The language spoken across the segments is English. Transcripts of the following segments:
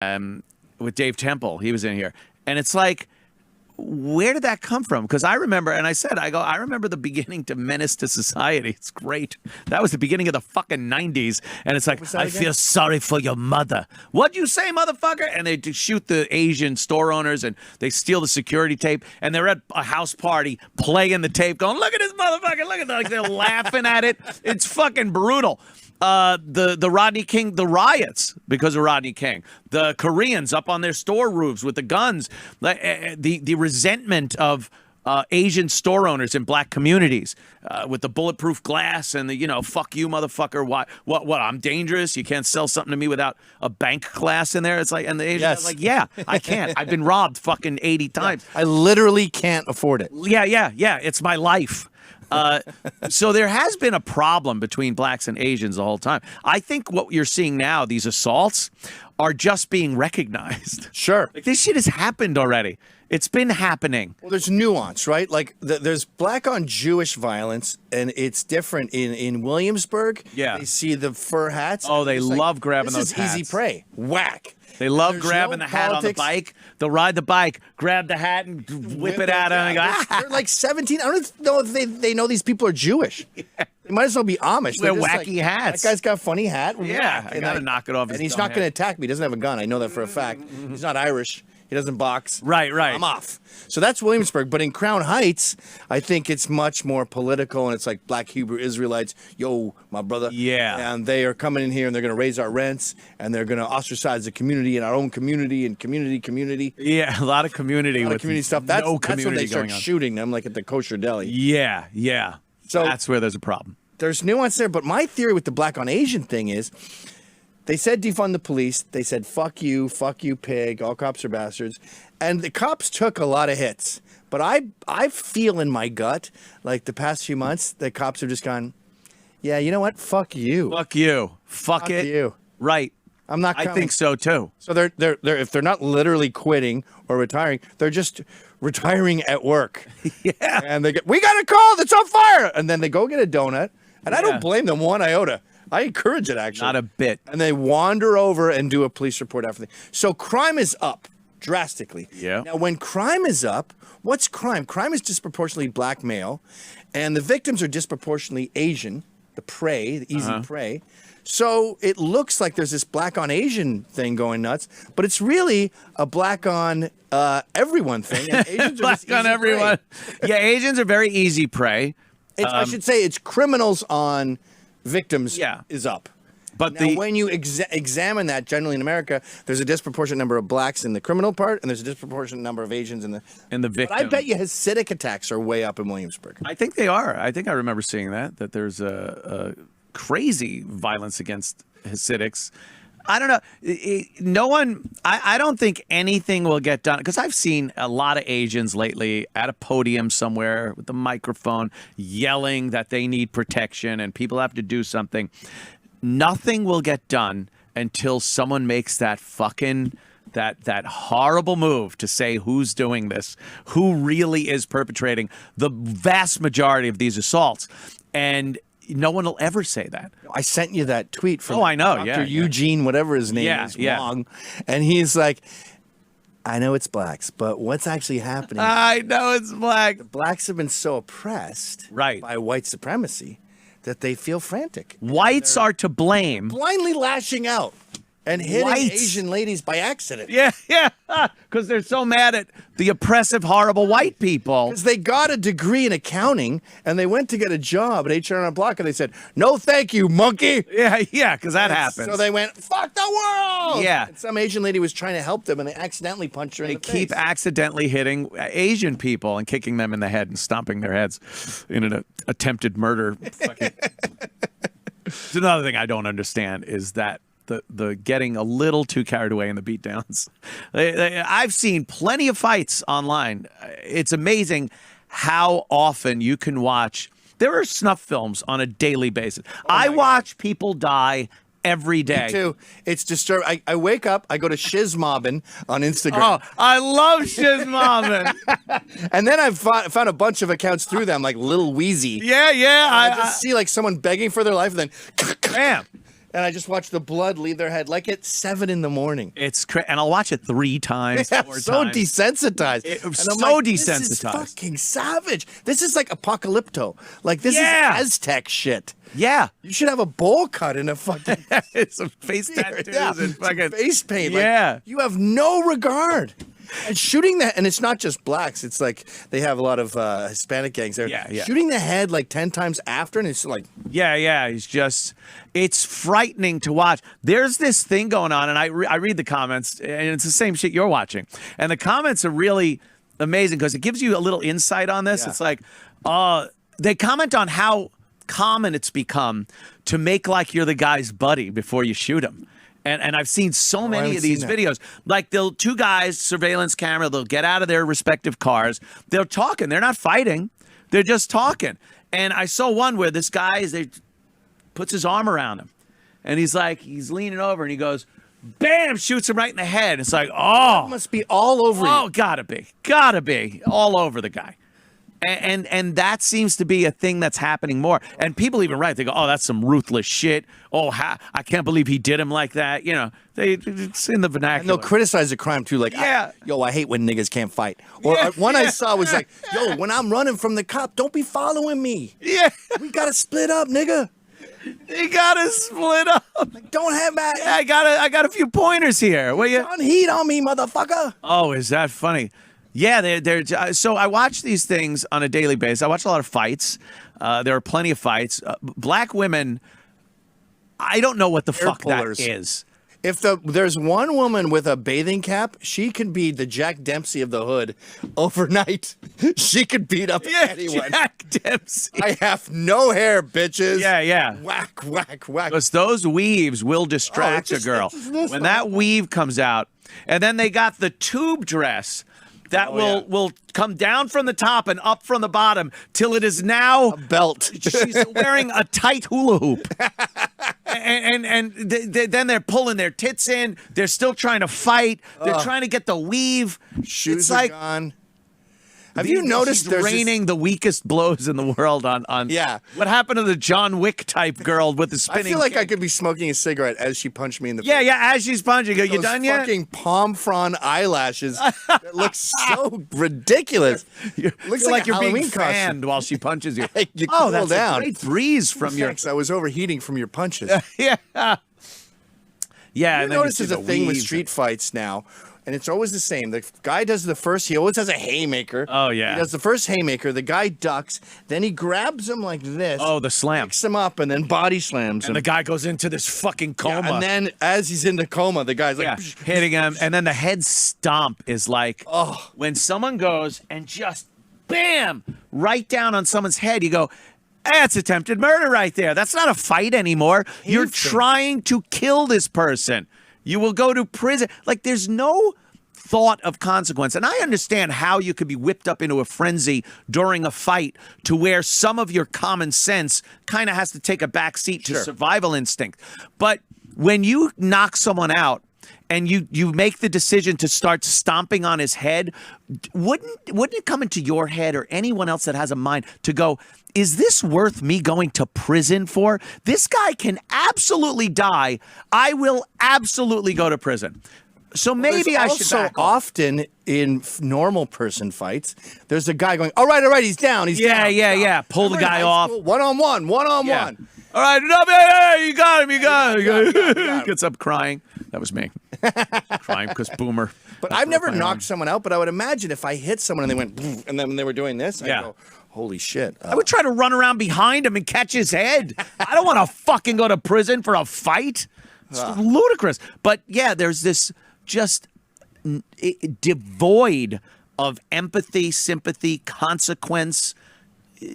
with Dave Temple. He was in here. And it's like, where did that come from? Because I remember, and I remember the beginning to Menace to Society. It's great. That was the beginning of the fucking 90s. And it's like, I feel sorry for your mother. What'd you say, motherfucker? And they shoot the Asian store owners and they steal the security tape. And they're at a house party playing the tape going, look at this motherfucker. Look at that. Like they're laughing at it. It's fucking brutal. The Rodney King, the riots because of Rodney King, the Koreans up on their store roofs with the guns, the resentment of Asian store owners in black communities with the bulletproof glass and the, fuck you, motherfucker. What? I'm dangerous. You can't sell something to me without a bank glass in there. It's like, and the Asians are like, yeah, I can't. I've been robbed fucking 80 times. I literally can't afford it. Yeah. It's my life. So there has been a problem between blacks and Asians the whole time. I think what you're seeing now, these assaults, are just being recognized. Sure. Like, this shit has happened already. It's been happening. Well, there's nuance, right? Like there's black on Jewish violence, and it's different in Williamsburg. Yeah. They see the fur hats. Oh, they love grabbing those hats. This is easy prey. Whack. They love There's grabbing no the hat politics. on the bike. They'll ride the bike, grab the hat, and whip it at them. And go, They're like 17. I don't know if they know these people are Jewish. Yeah. They might as well be Amish. They're just wacky hats. That guy's got a funny hat. Yeah, I got to knock it off. And he's not going to attack me. He doesn't have a gun. I know that for a fact. He's not Irish. He doesn't box. Right. I'm off. So that's Williamsburg. But in Crown Heights, I think it's much more political, and it's like black Hebrew Israelites. Yo, my brother. Yeah. And they are coming in here, and they're going to raise our rents, and they're going to ostracise the community and our own community and community. Yeah, a lot of community. With community stuff. That's when they start going on. shooting them, like at the kosher deli. Yeah. So that's where there's a problem. There's nuance there. But my theory with the black on Asian thing is, they said defund the police. They said, fuck you, pig. All cops are bastards. And the cops took a lot of hits. But I feel in my gut, like the past few months, the cops have just gone, yeah, you know what? Fuck you. Fuck you. Fuck it. You. Right. I'm not coming. I think so, too. So they're if they're not literally quitting or retiring, they're just retiring at work. Yeah. And we got a call that's on fire. And then they go get a donut. And I don't blame them one iota. I encourage it, actually. Not a bit. And they wander over and do a police report after that. So crime is up drastically. Yeah. Now, when crime is up, what's crime? Crime is disproportionately black male, and the victims are disproportionately Asian, the prey, the easy prey. So it looks like there's this black on Asian thing going nuts, but it's really a black on everyone thing. And Asians black are just on everyone. Yeah, Asians are very easy prey. I should say it's criminals on victims is up. But now, when you examine that, generally in America, there's a disproportionate number of blacks in the criminal part, and there's a disproportionate number of Asians in the victim. But I bet you Hasidic attacks are way up in Williamsburg. I think they are. I think I remember seeing that there's a crazy violence against Hasidics. I don't know. I don't think anything will get done, because I've seen a lot of Asians lately at a podium somewhere with the microphone yelling that they need protection and people have to do something. Nothing will get done until someone makes that fucking that horrible move to say who's doing this, who really is perpetrating the vast majority of these assaults. And no one will ever say that. I sent you that tweet from I know, Dr. Eugene, whatever his name is, Wong. And he's like, I know it's blacks, but what's actually happening? I know it's black. The blacks have been so oppressed by white supremacy that they feel frantic. Whites are to blame. Blindly lashing out and hitting Asian ladies by accident. Yeah, because they're so mad at the oppressive, horrible white people. Because they got a degree in accounting, and they went to get a job at HR on a Block, and they said, no thank you, monkey. Yeah, because that happens. So they went, fuck the world. Yeah. And some Asian lady was trying to help them, and they accidentally punched her in the face. They keep accidentally hitting Asian people and kicking them in the head and stomping their heads in an attempted murder. It's another thing I don't understand is that the getting a little too carried away in the beatdowns. I've seen plenty of fights online. It's amazing how often you can watch. There are snuff films on a daily basis. I watch people die every day. Me too. It's disturbing. I wake up, I go to Shiz Mobbin on Instagram. Oh, I love Shiz Mobbin. And then I've found a bunch of accounts through them, like Lil Wheezy. Yeah. I just see like someone begging for their life, and then bam. and I just watch the blood leave their head like at 7 in the morning. It's and I'll watch it 3 times, Yeah, 4 so times. desensitized. It was And I'm so like, desensitized. This is fucking savage. This is like apocalypto. Like this Yeah. is Aztec shit. Yeah. You should have a bowl cut and a fucking Some face tattoos yeah, and some fucking face paint. Yeah. Like, you have no regard. And shooting and it's not just blacks. It's like they have a lot of Hispanic gangs there. Yeah. Shooting the head like 10 times after, and it's like, Yeah. It's frightening to watch. There's this thing going on, and I read the comments, and it's the same shit you're watching. And the comments are really amazing because it gives you a little insight on this. Yeah. It's like, they comment on how common it's become to make like you're the guy's buddy before you shoot him. And I've seen so many of these videos. Like two guys, surveillance camera, they'll get out of their respective cars. They're talking. They're not fighting. They're just talking. And I saw one where this guy puts his arm around him. And he's leaning over and he goes, bam, shoots him right in the head. It's like, oh. it must be all over you. Oh, gotta be all over the guy. And that seems to be a thing that's happening more. And people even write, they go, oh, that's some ruthless shit. Oh, I can't believe he did him like that. You know, it's in the vernacular. And they'll criticize the crime too. Like, Yeah. I hate when niggas can't fight. Or one I saw was like, yo, when I'm running from the cop, don't be following me. Yeah. We gotta split up, nigga. You gotta split up. Like, don't have that. Yeah, I got a few pointers here. Will you? On heat on me, motherfucker. Oh, is that funny? Yeah, they're so I watch these things on a daily basis. I watch a lot of fights. There are plenty of fights. Black women, I don't know what the fuck pullers. that is. If there's one woman with a bathing cap, she can be the Jack Dempsey of the hood overnight. She could beat up anyone. Jack Dempsey. I have no hair, bitches. Yeah. Whack, whack, whack. Because those weaves will distract a girl. When that weave comes out, and then they got the tube dress that will come down from the top and up from the bottom till it is now a belt. She's wearing a tight hula hoop. And then they're pulling their tits in. They're still trying to fight. They're trying to get the weave. Shoes are gone. Have you noticed she's raining the weakest blows in the world on Yeah. What happened to the John Wick type girl with the spinning I feel like kick? I could be smoking a cigarette as she punched me in the face. Yeah, as she's punching. You Those done yet? fucking palm frond eyelashes that look so ridiculous. Looks like you're being fanned while she punches you. You cool that's down. a great breeze from your... Thanks, I was overheating from your punches. Yeah. You and then notice see there's a the thing with weaves. street fights now, and it's always the same. The guy does he always has a haymaker. Oh, yeah. He does the first haymaker, the guy ducks, then he grabs him like this. Oh, the slam. Picks him up, and then body slams him. And the guy goes into this fucking coma. Yeah, and then as he's in the coma, the guy's like... hitting him. And then the head stomp is like when someone goes and just bam, right down on someone's head, you go, that's attempted murder right there. That's not a fight anymore. You're trying to kill this person. You will go to prison. Like, there's no thought of consequence. And I understand how you could be whipped up into a frenzy during a fight to where some of your common sense kind of has to take a back seat to survival instinct. But when you knock someone out and you make the decision to start stomping on his head, wouldn't it come into your head or anyone else that has a mind to go, is this worth me going to prison for? This guy can absolutely die. I will absolutely go to prison. So maybe I should back off. Often in normal person fights, there's a guy going, all right, he's down, he's down. Yeah. Pull the guy off. One-on-one. All right, you got him. You got him. Gets up crying. That was me. Crying because Boomer. But I've never knocked someone out, but I would imagine if I hit someone and they went, and then they were doing this, I'd go, holy shit. I would try to run around behind him and catch his head. I don't want to fucking go to prison for a fight. It's ludicrous. But yeah, there's this just devoid of empathy, sympathy, consequence,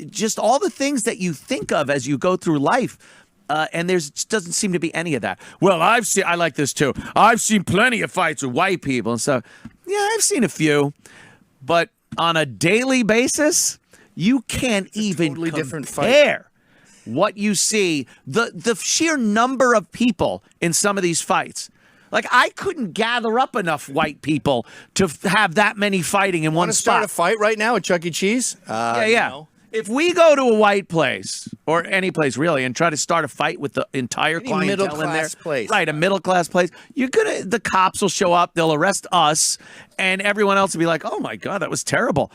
just all the things that you think of as you go through life. And there doesn't seem to be any of that. Well, I like this too. I've seen plenty of fights with white people and stuff. Yeah, I've seen a few. But on a daily basis, you can't even totally different compare what you see, the sheer number of people in some of these fights. Like, I couldn't gather up enough white people to have that many fighting in one spot. Want to start a fight right now at Chuck E. Cheese? Yeah. If we go to a white place or any place really and try to start a fight with the entire Any clientele in there, middle-class place. right, a middle class place, the cops will show up, they'll arrest us, and everyone else will be like, "Oh my God, that was terrible."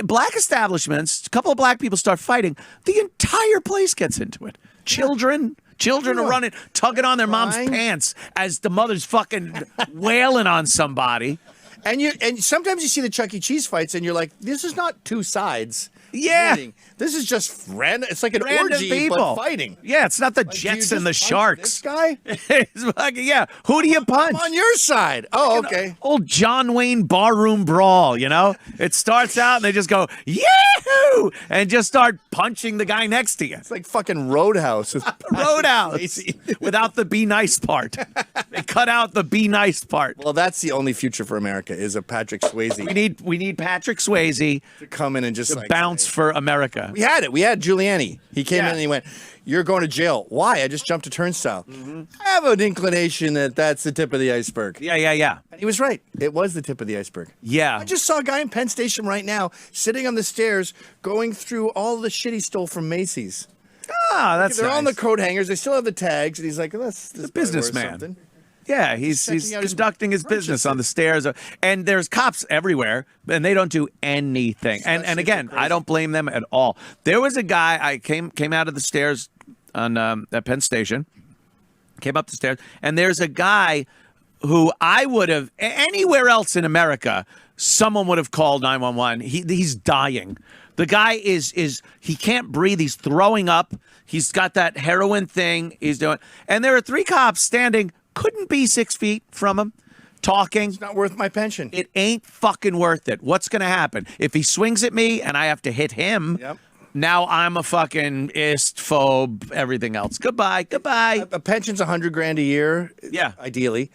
Black establishments, a couple of black people start fighting, the entire place gets into it. Children are running, tugging on their mom's Crying. pants as the mother's fucking wailing on somebody. And sometimes you see the Chuck E. Cheese fights, and you're like, this is not two sides. Yeah. fighting. This is just random. It's like an Random orgy, people but fighting. Yeah, it's not the Like, do you Jets just and the punch Sharks. This guy? It's fucking, yeah. Who do you punch? I'm on your side. Oh, okay. Old John Wayne barroom brawl, you know? It starts out and they just go, yahoo! And just start punching the guy next to you. It's like fucking Roadhouse. Roadhouse. Without the be nice part. They cut out the be nice part. Well, that's the only future for America is a Patrick Swayze We need Patrick Swayze to come in and just to like bounce say- for America. We had it. We had Giuliani. He came Yeah. in and he went, "You're going to jail." Why? I just jumped a turnstile. I have an inclination that that's the tip of the iceberg. Yeah. And he was right. It was the tip of the iceberg. Yeah. I just saw a guy in Penn Station right now sitting on the stairs going through all the shit he stole from Macy's. Ah, that's They're on the nice. coat hangers. They still have the tags. And he's like, this is businessman. Yeah, he's checking out his conducting his business on the stairs, and there's cops everywhere, and they don't do anything. And again, I don't blame them at all. There was a guy I came out of the stairs on at Penn Station, came up the stairs, and there's a guy who I would have anywhere else in America, someone would have called 911. He's dying. The guy is he can't breathe. He's throwing up. He's got that heroin thing he's doing, and there are 3 cops standing. Couldn't be 6 feet from him, talking. It's not worth my pension. It ain't fucking worth it. What's going to happen? If he swings at me and I have to hit him, Yep. now I'm a fucking phobe, everything else. Goodbye. A pension's $100,000 a year. Yeah. Ideally,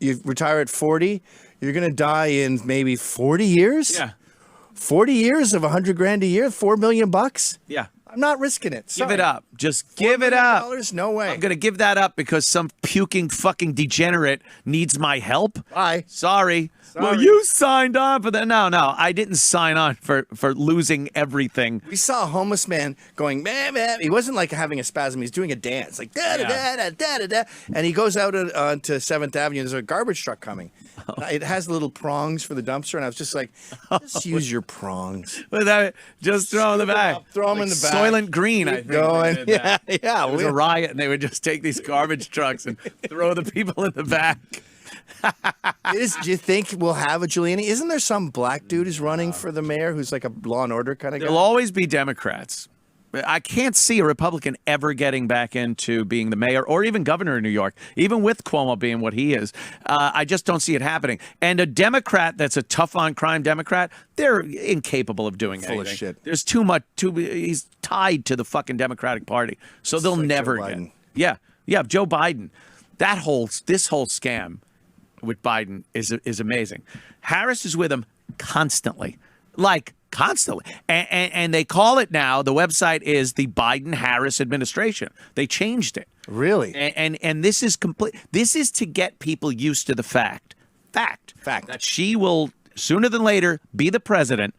you retire at 40. You're gonna die in maybe 40 years. Yeah. 40 years of $100,000 a year, $4 million. Yeah. I'm not risking it. Give it up. Just give it up. $4 million? No way. I'm going to give that up because some puking fucking degenerate needs my help. Bye. Sorry. Well, you signed on for that. No, I didn't sign on for losing everything. We saw a homeless man going, man. He wasn't like having a spasm. He's doing a dance, like da da da da da da. And he goes out onto 7th Avenue. There's a garbage truck coming. It has little prongs for the dumpster, and I was just like, just use your prongs. Just throw them in the back. Throw them in the back. Soylent Green, I think. Going, they did that. yeah. It was a riot, and they would just take these garbage trucks and throw the people in the back. Do you think we'll have a Giuliani? Isn't there some black dude who's running for the mayor who's like a Law and Order kind of guy? There'll always be Democrats. I can't see a Republican ever getting back into being the mayor or even governor of New York, even with Cuomo being what he is. I just don't see it happening. And a Democrat that's a tough-on-crime Democrat, they're incapable of doing anything. Full of shit. There's too much. He's tied to the fucking Democratic Party, so they'll like never Joe get. Biden. Yeah, Joe Biden. This whole scam with Biden is amazing. Harris is with him constantly. Constantly. And they call it now, the website is the Biden-Harris administration. They changed it. Really? And this is complete. This is to get people used to the fact that she will sooner than later be the president,